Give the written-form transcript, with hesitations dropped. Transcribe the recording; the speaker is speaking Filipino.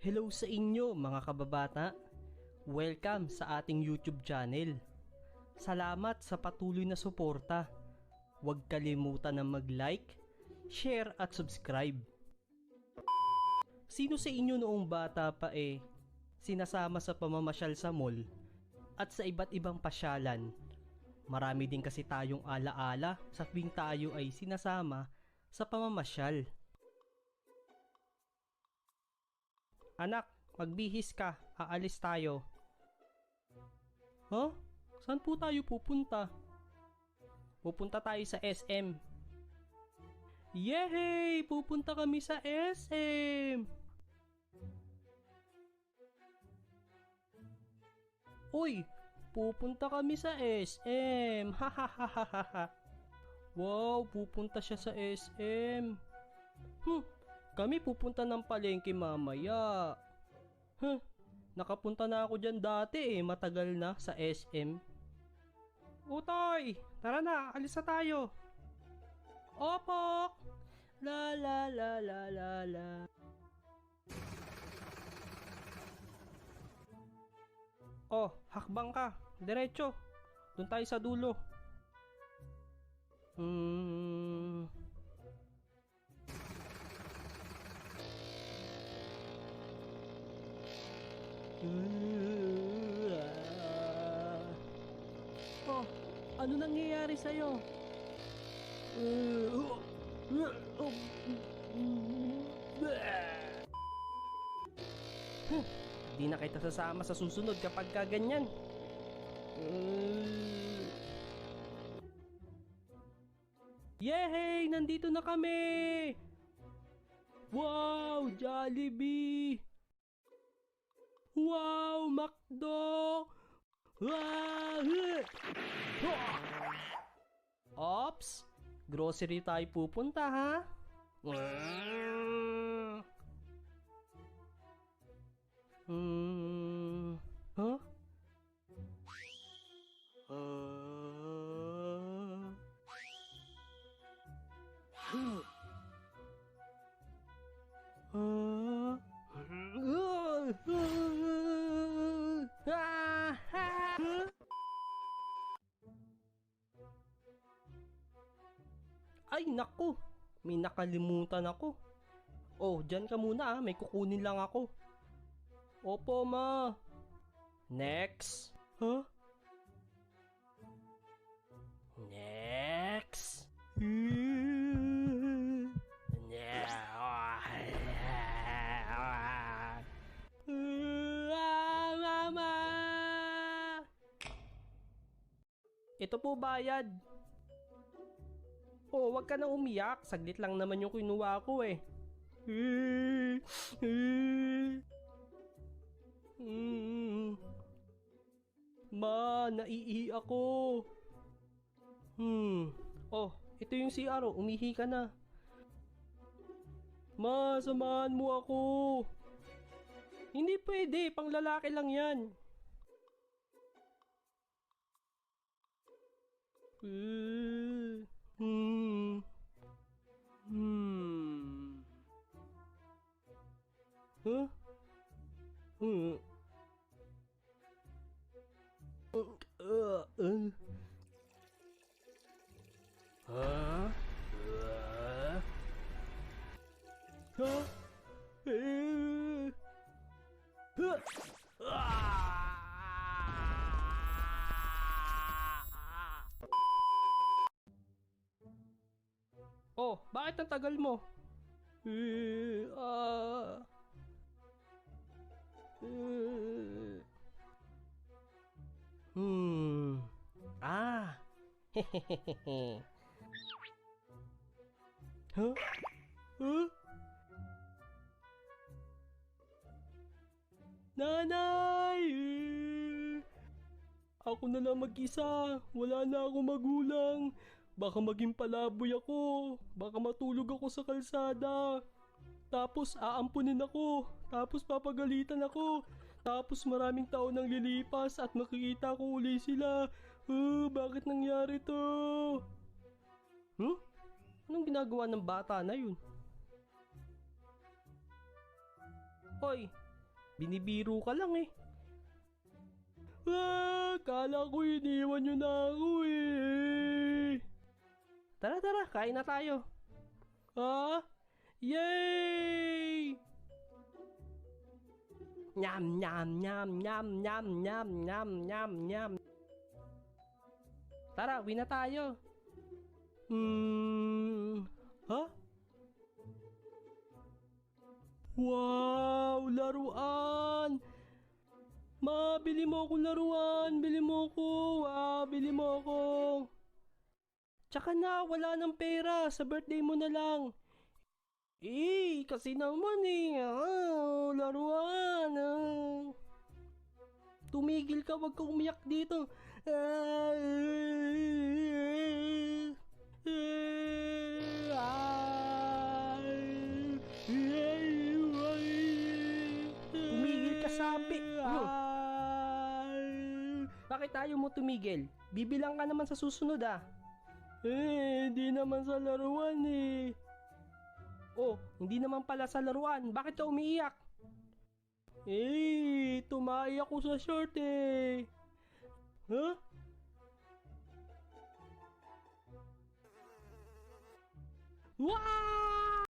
Hello sa inyo mga kababata. Welcome sa ating YouTube channel. Salamat sa patuloy na suporta. Huwag kalimutan na mag-like, share at subscribe. Sino sa inyo noong bata pa sinasama sa pamamasyal sa mall at sa iba't ibang pasyalan? Marami din kasi tayong alaala sa tuwing tayo ay sinasama sa pamamasyal. Anak, magbihis ka, aalis tayo. Huh? Saan po tayo pupunta? Pupunta tayo sa SM. Yehey! Pupunta kami sa SM! Uy! Pupunta kami sa SM! Hahaha! Wow! Pupunta siya sa SM! Kami pupunta ng palengke mamaya. Nakapunta na ako dyan dati matagal na sa SM. Utoy, tara na, alis na tayo. Opo! La la la la la la. Oh, hakbang ka, diretso. Doon tayo sa dulo. Oh, ano nangyayari sa'yo? Di na kita sasama sa susunod kapag kaganyan. Yehey! Nandito na kami! Wow! Jollibee! Wow! McDo! Ops! Grocery tayo pupunta ha? Huh? Ay naku, may nakalimutan ako. Oh, dyan ka muna may kukunin lang ako. Opo ma. Next. Huh? Next. Mama! Ito po bayad. Oh, wag ka nang umiyak. Saglit lang naman yung kinuha ko Ma, naiihi ako. Oh, ito yung CR. Umihi ka na. Ma, samahan mo ako. Hindi pwede. Pang lalaki lang yan. Huh? Oh, bakit ang tagal mo? Hehehehe. Huh? Huh? Nanay! Ako na lang mag-isa. Wala na akong magulang. Baka maging palaboy ako. Baka matulog ako sa kalsada. Tapos aampunin ako. Tapos papagalitan ako. Tapos maraming taon nang lilipas at makikita ko uli sila. Bakit nangyari to? Anong ginagawa ng bata na yun? Hoy, Binibiro ka lang eh. Kala ko iniwan nyo na ako eh. Tara, kain na tayo. Yay! Nyam, nyam, nyam, nyam, nyam, nyam, nyam, nyam, nyam. Tara, uwi na tayo. Wow, laruan! Bili mo akong laruan, bili mo ako. Bili mo ako. Tsaka na, wala ng pera, sa birthday mo na lang. Kasi naman laruan. Tumigil ka, wag ka umiyak dito. Tumigil ka, sabi. Bakit ayaw mo tumigil? Bibilang ka naman sa susunod hindi naman sa laruan eh. Hindi naman pala sa laruan. Bakit ka umiiyak? Tumahi ako sa short eh.